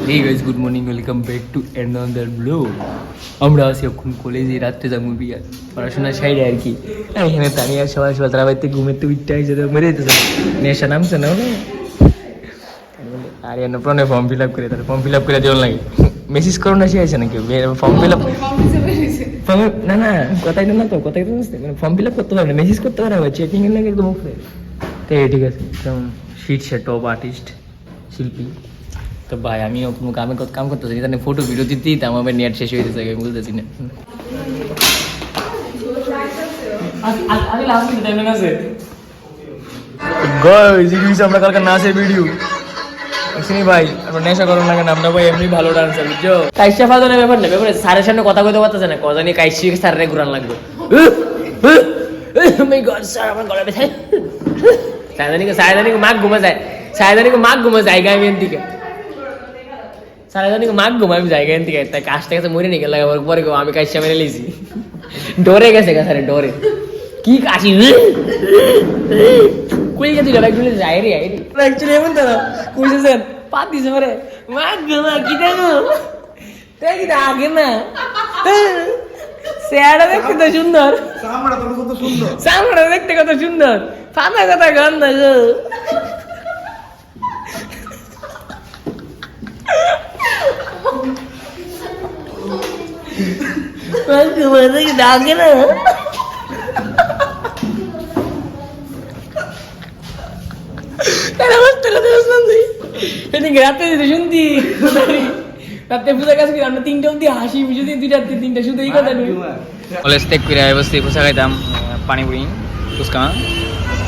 Hey guys, good morning. Welcome back to another vlog. আমরা আছি এখন কলেজে, রাত্রে যাবো বিয়ার পড়াশোনার সাইডে আর কি। এখানে তানিয়া সবাই সবাই তারা বাড়িতে ঘুমের তো উঠতে আসছে, মেরে যেতেছে নেশা নামছে না হলে আর এনে প্রণে ফর্ম ফিল আপ করে, তার ফর্ম ফিল আপ করে দেওয়ার লাগে। মেসেজ করো না, সে আছে নাকি ফর্ম ফিল আপ? না না, কথাই না তো, কথাই তো মানে ফর্ম ফিল আপ করতে পারবে না, মেসেজ করতে পারবে, চেকিং এর লাগে একদম উপরে। তো ঠিক আছে, শিট সে টপ আর্টিস্ট শিল্পী। তো ভাই আমিও কোনো কাম করতেছি না, ফটো ভিডিও দিতেই তো আমার নেট শেষ হয়ে গেছে, আমি বলতেছি না। আমরা কালকে নাচের ভিডিও শুনি ভাই, আপনার নেশা করার লাগে না, আমরা ভাই এমনি ভালো ডান্সার বুঝছো। কাইসা ফাদনের ব্যাপার না, ব্যাপারে স্যারের সামনে কথা কইতে পারতেছে না, কথা নিয়ে কাইসি স্যারের ঘুরান লাগবে। আমার গলা ব্যথা, সায়দানিকে মাঘ ঘুমা যায়, সায়দানিকে মাঘ ঘুমা যায় গাইমের দিকে, সারাদিন মাঘ ঘুমা আমি জায়গা থেকে, তাই কাজটা কাছে মরে নিয়ে গেলাম, পরে আমি কাজটা মেরে লিছি, ডরে গেছে স্যারে, ডরে কি কাশি কই গেছিল ব্যাগগুলো যাই রে আই রে অ্যাকচুয়ালি এমন তো কইছে স্যার পাত দিছে পরে মাঘ ঘুমা কি দেখো তাই কি আগে না স্যার দেখতে তো সুন্দর, সামড়া তো কত সুন্দর, সামড়া দেখতে কত সুন্দর, ফানা কথা গন্ধ গো। ডাকে না রাতে শুনতি, রাতে পূজা কাজ করি আমরা 3টা অব্দি হাসি বুঝে দিই, 2টা 3টা শুধু এই কথা নেই। কলেজ থেকে ফিরে বসে ফুচকা খাইতাম, পানিপুরি ফুচকা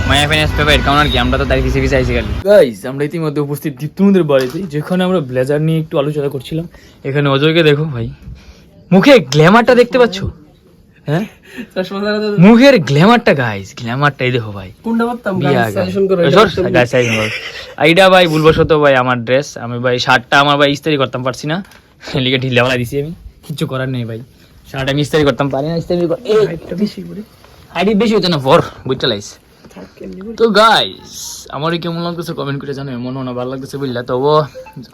মায়া ফেনাস ফেভারিট কারণ আর কি, আমরা তো তাই পিছিয়ে পিছিয়ে আইসি গেলি। গাইস আমরা ইতিমধ্যে উপস্থিত দীপ্তমদের বাড়িতে, যেখানে আমরা ব্লেজার নিয়ে একটু আলোচনা করছিলাম। এখানে অজয়কে দেখো ভাই, মুখে গ্ল্যামারটা দেখতে পাচ্ছ? হ্যাঁ মুখের গ্ল্যামারটা গাইস, গ্ল্যামারটাই দেখো ভাই। কোনটা করতাম সাজেশন করো গাইস, এইটা ভাই ভুলবশত ভাই আমার ড্রেস, আমি ভাই শার্টটা আমার ভাই ইস্ত্রি করতাম পারছি না, লিগে ঢিলা বালা দিছি, আমি কিছু করার নেই ভাই, শার্ট আমি ইস্ত্রি করতাম পারি না, ইস্ত্রি এই হাইটটা বেশি করে, হাইট বেশি হতো না ফর বুঝতে লাইস। তো গাইস আমার কেমন লাগতেছে কমেন্ট করে জানো, মনে না ভালো লাগতেছে বুঝলা, তবু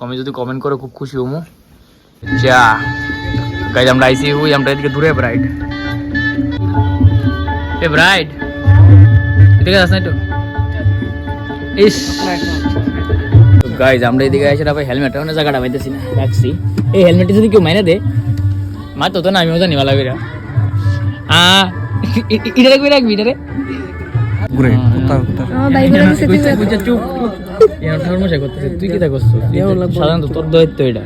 আমি যদি কমেন্ট করো খুব খুশি হবো। যা গাইস আমরা আইসি হই, আমরা এদিকে দূরে ব্রাইড, এ ব্রাইড এদিকে যাস না একটু ইস। তো গাইস আমরা এদিকে আইসি না ভাই, হেলমেট ওখানে জায়গাটা পাইতেছি না, রাখছি। এই হেলমেটটা যদি কেউ মাইনে দে মা তো না, আমিও জানি ভালো করে এটা রাখবি, রাখবি এটা রে ঘুরে তুই কি করছিস? সাধারণত তোর দায়িত্ব এটা,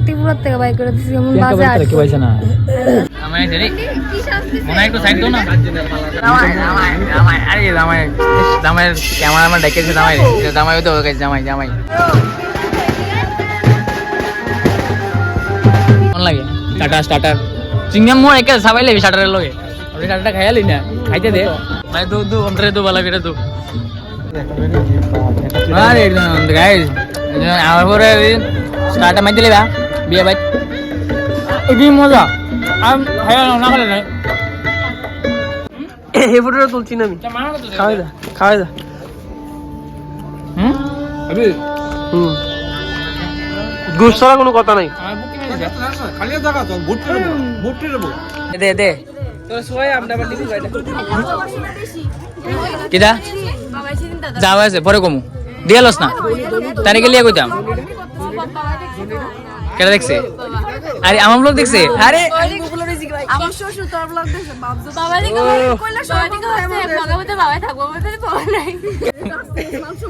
ত্রিপুরা থেকে বাইক করে দিছি, এমন বাজে আর কি পাইছ না আমায় দেরি মনে একটু সাইড দাও না, জামাই আরে জামাই জামাইয়ের ক্যামেরাম্যান ডেকেছে, জামাই জামাই তো ওকে জামাই জামাই কোন লাগে টাটা স্টার্টার চিংড়ি মোর একা সবাই লাগবে স্টার্টারের লগে, আপনি স্টার্টারটা খাইয়ালি না, খাইতে দে ভাই, দো দো আমরা তো ভালো করে দো। আরে গাইস আমার পরে স্টার্টার মাই দিলে বা বিয়ে ভাই এটি মজা আর খাইয়া না খালে নাই। এই ফটোটা তুলছি না আমি, খাওয়াই দা খাওয়াই দা। আবে গুছালা কোনো কথা নাই, খালি জায়গা তো ভোট দেবো দে দে তোর সবাই আমরা আবার দিবি ভাই কিদা যাওয়া আছে পরে কমু দিয়ালস না তারিখে লিয়া কইতাম কেটা দেখছে, আরে আমার ব্লগ দেখছে, আরে আমার শ্বশুর তোর ব্লগ দেখে বাবজু বাবা দিকে কইলা সবাই দিকে ব্লগে বাবাই থাকবো বলতে পাওয়া নাই।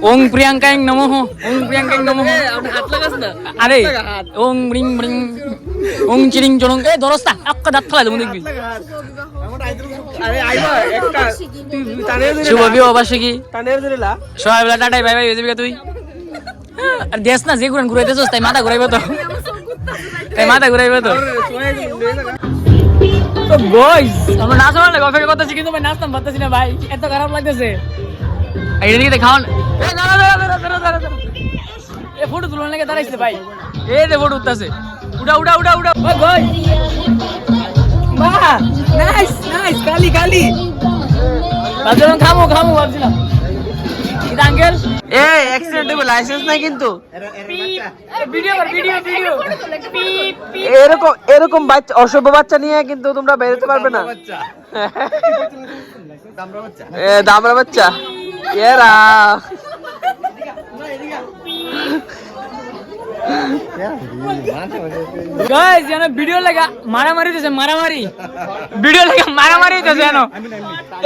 ওং প্রিয়াঙ্কা নমঃ, ওং প্রিয়াঙ্কা নমঃ, আপনি হাত লাগাস না, আরে ওং ব্রিং ব্রিং ওং চিরিং চরং এ দরস্তা আক্কা দাঁত ফেলা দেবো দেখবি। আরে আইবা একটা তুই টানের ধরে শুভ বিবাহ বার্ষিকী টানের ধরে লা সবাই বলে টাটাই বাই বাই হয়ে যাবি তুই, আর দেশ না যে ঘুরান ঘুরাইতেছস তাই মাথা ঘুরাইবে তো, তাই মাথা ঘুরাইবে তো। তো গাইস আমরা নাচা মানে গফের কথা শিখি, তো ভাই নাচতাম পারতেছি না ভাই, এত খারাপ লাগতেছে। এই দিকে খাওয়ান, এ দাঁড়া দাঁড়া দাঁড়া দাঁড়া দাঁড়া, এ ফটো তুলন লাগে দাঁড়াইছে ভাই, এই যে ফটো উঠতেছে, উড়া উড়া উড়া উড়া ওই ভাই বাহ নাইস নাইস, কালি কালি বাজরং খামো খামো ভাবছিলাম এটা আঙ্কেল এই অ্যাক্সিডেন্ট হবে লাইসেন্স নাই কিন্তু ভিডিও কর ভিডিও ভিডিও এরকম এরকম বাচ্চা অসভ্য বাচ্চা নিয়ে কিন্তু তোমরা বেরোতে পারবে না দামরা বাচ্চা এরা গাইস জানো ভিডিও লাগা মারামারি দিছে মারামারি ভিডিও লাগা মারামারি দিছে জানো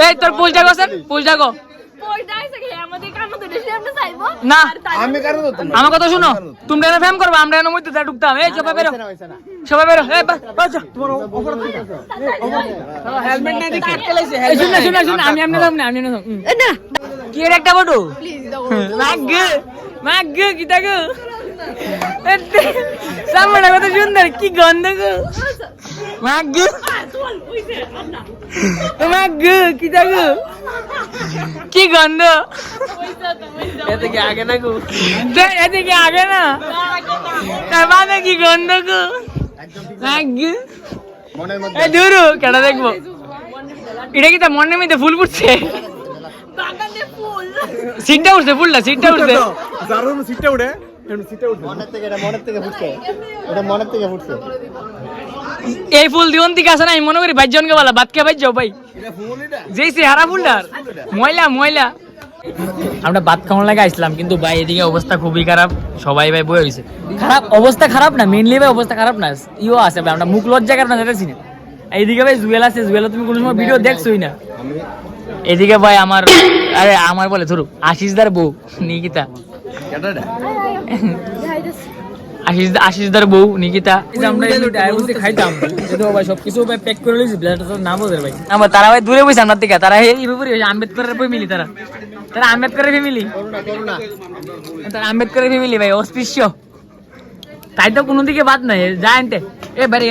এই তোর পুজ ডাকো স্যার পুজ ডাকো না আমি কারণ আমার কথা শুনো তোমরা এনে ফেম করবে আমরা এনে মধ্যে যা ঢুকতাম এই সবাই বেরো সবাই বেরো এই বাচ্চা তোমার অফার হেলমেট নাই দেখে আটকালাইছে এই শুন না শুন না শুন আমি এমনি দাম না আমি এমনি দাম না কি এর একটা ফটো মাগ কি তাগো সামনে কত সুন্দর কি গন্ধ গো মাগ কি তাগো কি গন্ধ এতে কি আগে না গো এতে কি আগে না তার মানে কি গন্ধ গো মাগ মনের মধ্যে এই দূর কেডা দেখবো এটা কি তা মনের মধ্যে ফুল ফুটছে সিটটা উঠছে ফুলটা সিটটা উঠছে যার সিটটা উঠে সিটটা উঠে এই ফুল দিওন থেকে আসে না আমি মনে করি ভাইজনকে বলা ভাত খেয়ে ভাই যাও ভাই যেই চেহারা ফুলটার ময়লা ময়লা আমরা ভাত খাওয়ার লাগে আসলাম কিন্তু ভাই এদিকে অবস্থা খুবই খারাপ সবাই ভাই বয়ে হয়েছে খারাপ অবস্থা খারাপ না মেনলি ভাই অবস্থা খারাপ না ইও আছে ভাই আমরা মুখ লজ্জা কারণ যেতেছি না এইদিকে ভাই জুয়েল আছে জুয়েল তুমি কোনো সময় ভিডিও দেখছোই না এদিকে ভাই আমার আরে আমার বলে ধরো আশিসদার বউ নিকিতা আশিসদার বউ নিকিতা আমরা এমনি খাইতাম কিন্তু ভাই সবকিছু ভাই প্যাক করে লইছি ব্লাডটা নাম ওদের ভাই আমার তারা ভাই দূরে বসে আমার থেকে তারা এই ব্যাপারে আম্বেদকরের ফ্যামিলি তারা তারা আম্বেদকরের ফ্যামিলি তারা আম্বেদকরের ফ্যামিলি ভাই অস্পৃশ্য তাই তো কোনো দিকে বাদ নাই যা আনতে এ বাড়ি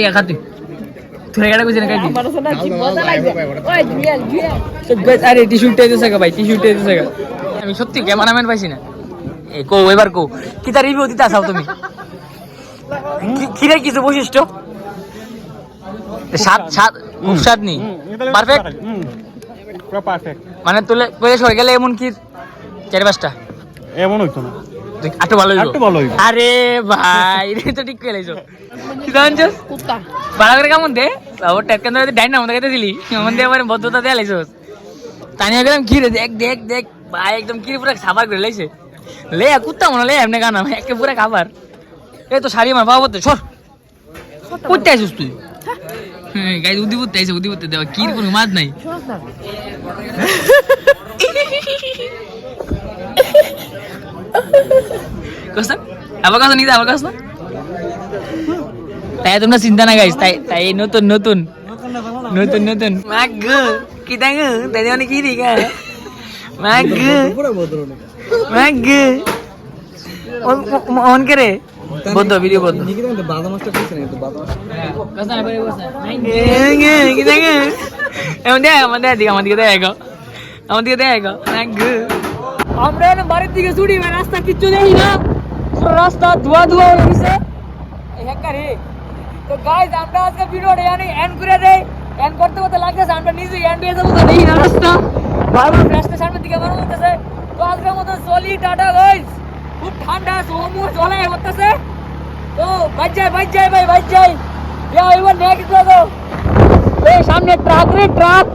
গা খা তুই তুই গাড়া কইছিস না কাই আরে টিস্যু টেজে থাকা ভাই টিস্যু টেজে থাকা আমি সত্যি ক্যামেরাম্যান পাইছি না এই কো এবার কো কি তার রিভিউ দিতে আসাও তুমি কিরে কিছু বৈশিষ্ট্য স্বাদ স্বাদ খুব স্বাদ নি পারফেক্ট পুরো পারফেক্ট মানে তুলে কইলে সরে গেলে এমন কি 4-5টা এমন হইতো না আটো ভালো হইলো একটু ভালো হইবো। আরে ভাই রে তো ঠিক কইলাইছো কি জানছস কুত্তা ভালো করে কেমন দে ও টেকন ধরে ডাইন না মনে কইতে দিলি কেমন দে আমার বদ্ধতা দে লাইছস তানিয়া গেলাম কি রে দেখ দেখ দেখ ভাই একদম কি পুরো খাবার করে লাইছে লে কুত্তা মনে লে এমনে গানা একে পুরো খাবার এই তো শাড়ি আমার বাবা বলতে সর কুত্তা আইছস তুই হ্যাঁ গাইস উদি বুদ্ধি দেওয়া কি কোনো মাদ নাই কসম আবার কথা নিতে আবার কথা তাই তোমরা চিন্তা না গাইস তাই নতুন নতুন নতুন নতুন মাগ কি দাঙ্গ তাই মানে কি দিগা মাগ মাগ অন করে বন্ধ ভিডিও বন্ধ বাদা মাছটা কইছ না তো বাদা কথা না বলে বসা কি দাঙ্গ আমাদের দিকে দেখো মাগ আমরা না বাড়ির দিকে ছুটি রাস্তা কিচ্ছু দেখি না পুরো রাস্তা ধোয়া হয়ে গেছে হেকারে তো গাইস আমরা আজকে ভিডিওটা এন্ড করে দেই এন্ড করতে লাগতেছে আমরা নিজে এন্ড হয়ে যাবো দেখি না রাস্তা বারবার রাস্তা সামনের দিকে বড় হতেছে তো আজকের মতো চলি টাটা গাইস খুব ঠান্ডা সমু চলে হতেছে তো বাজ যাই ভাই এবার নেক্সট লাগো এই সামনে ট্রাক